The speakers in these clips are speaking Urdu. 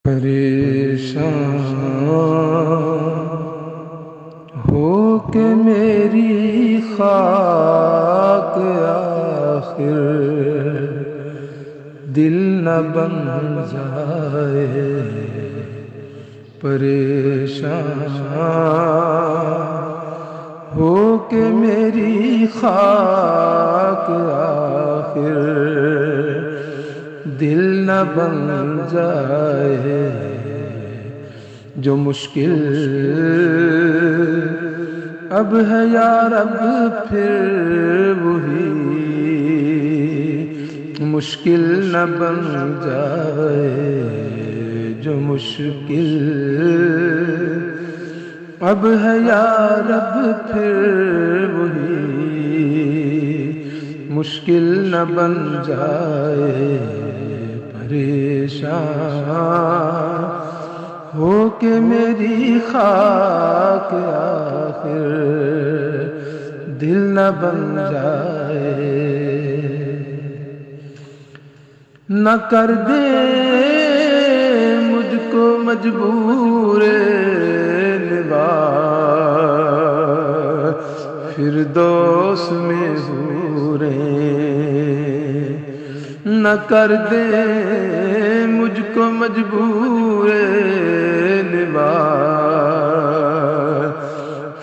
پریشان ہو کے میری خاک آخر دل نہ بن جائے، پریشان ہو کے میری خاک آخر دل نہ بن جائے، جو مشکل اب ہے یا رب پھر وہی مشکل نہ بن جائے، جو مشکل اب ہے یا رب پھر وہی مشکل نہ بن جائے، پریشان ہو کے میری خاک آخر دل نہ بن جائے، نہ کر دے مجھ کو مجبور نبھا فردوس میں حوریں، نہ کر دے مجھ کو مجبور نبھا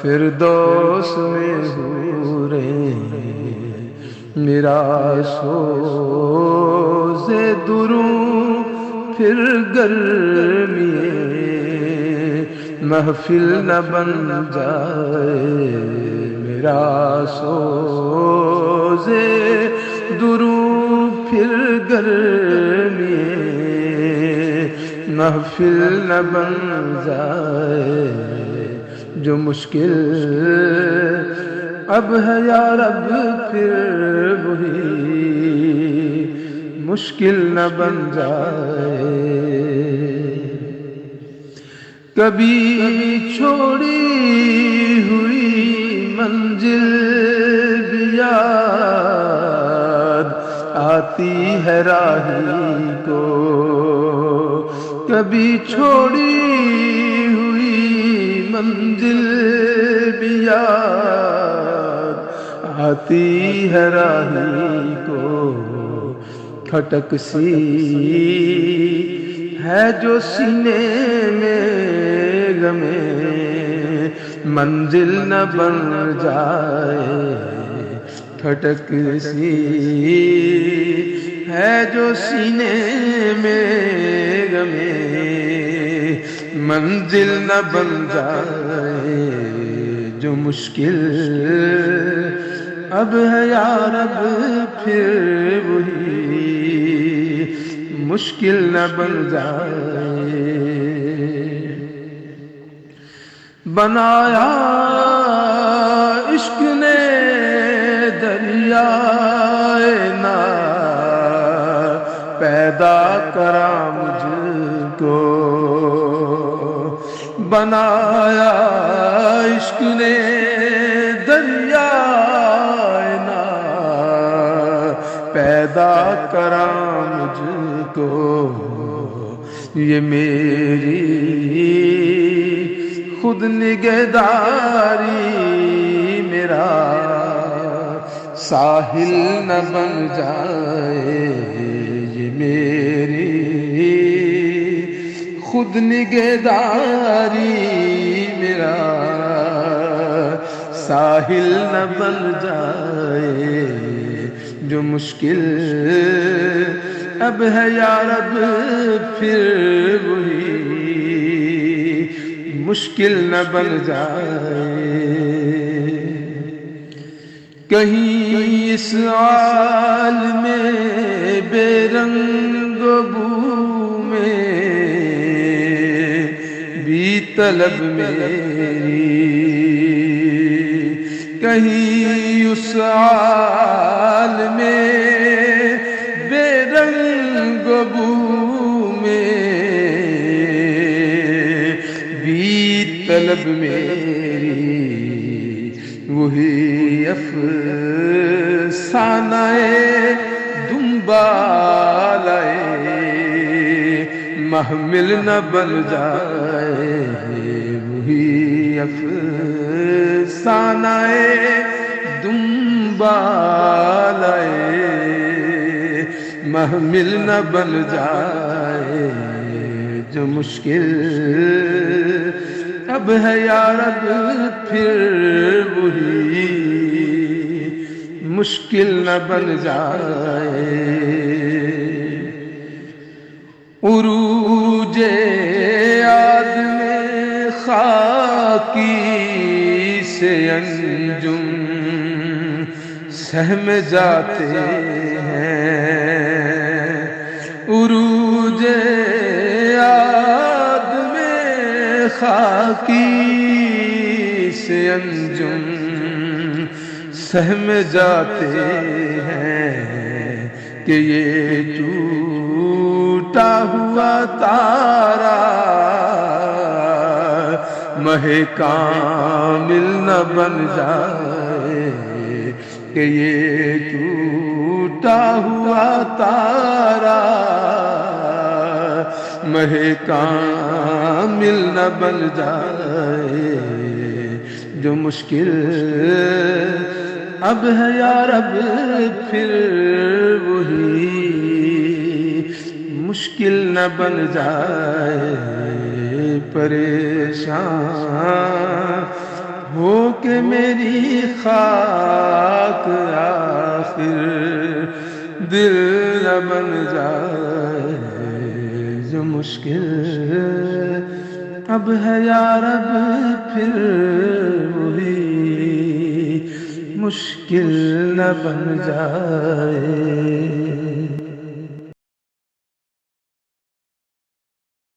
فردوس میں حوریں، میرا سوز دروں پھر گرمی محفل نہ بن جائے، میرا سوز دروں پھر گرمی محفل نہ بن جائے، جو مشکل اب ہے یا رب پھر وہی مشکل نہ بن جائے، کبھی چھوڑی ہوئی منزل بھی یاد آتی ہے راہی کو، کبھی چھوڑی ہوئی منزل بھی یاد آتی ہے راہی کو، کھٹک سی ہے جو سینے میں غمِ منزل نہ بن جائے، کھٹک سی ہے جو سینے میں غمِ منزل نہ بن جائے، جو مشکل اب ہے یا رب پھر وہی مشکل نہ بن جائے، بنایا عشق نے دریائے نا پیدا کرا مجھ کو، بنایا عشق نے دریائے نا پیدا کرا مجھ کو، یہ میری خود نگہداری میرا ساحل نہ بن جائے، یہ میری خود نگہداری میرا ساحل نہ بن جائے، جو مشکل اب ہے یا رب پھر وہی مشکل نہ بن جائے، کہیں اس عالم بے رنگ و بو میں بھی طلب میری، کہیں اس عالم بے رنگ و بو میں بھی طلب میری، وہی افسانہ دنبالے محمل نہ بن جائے وہی افسانہ دنبالہ محمل نہ بن جائے جو مشکل اب ہے یا رب پھر وہی مشکل نہ بن جائے عروج آدم خاکی سے انجم سہم جاتے ہیں عروج آدم خاکی سے انجم سہم جاتے ہیں کہ یہ ٹوٹا ہوا تارا مہ کامل نہ بن جائے کہ یہ ٹوٹا ہوا تارا مہ کامل نہ بن جائے جو مشکل اب ہے یا رب پھر وہی مشکل نہ بن جائے پریشان ہو کہ میری خاک آخر دل نہ بن جائے جو مشکل اب ہے یا رب پھر وہی مشکل نہ بن جائے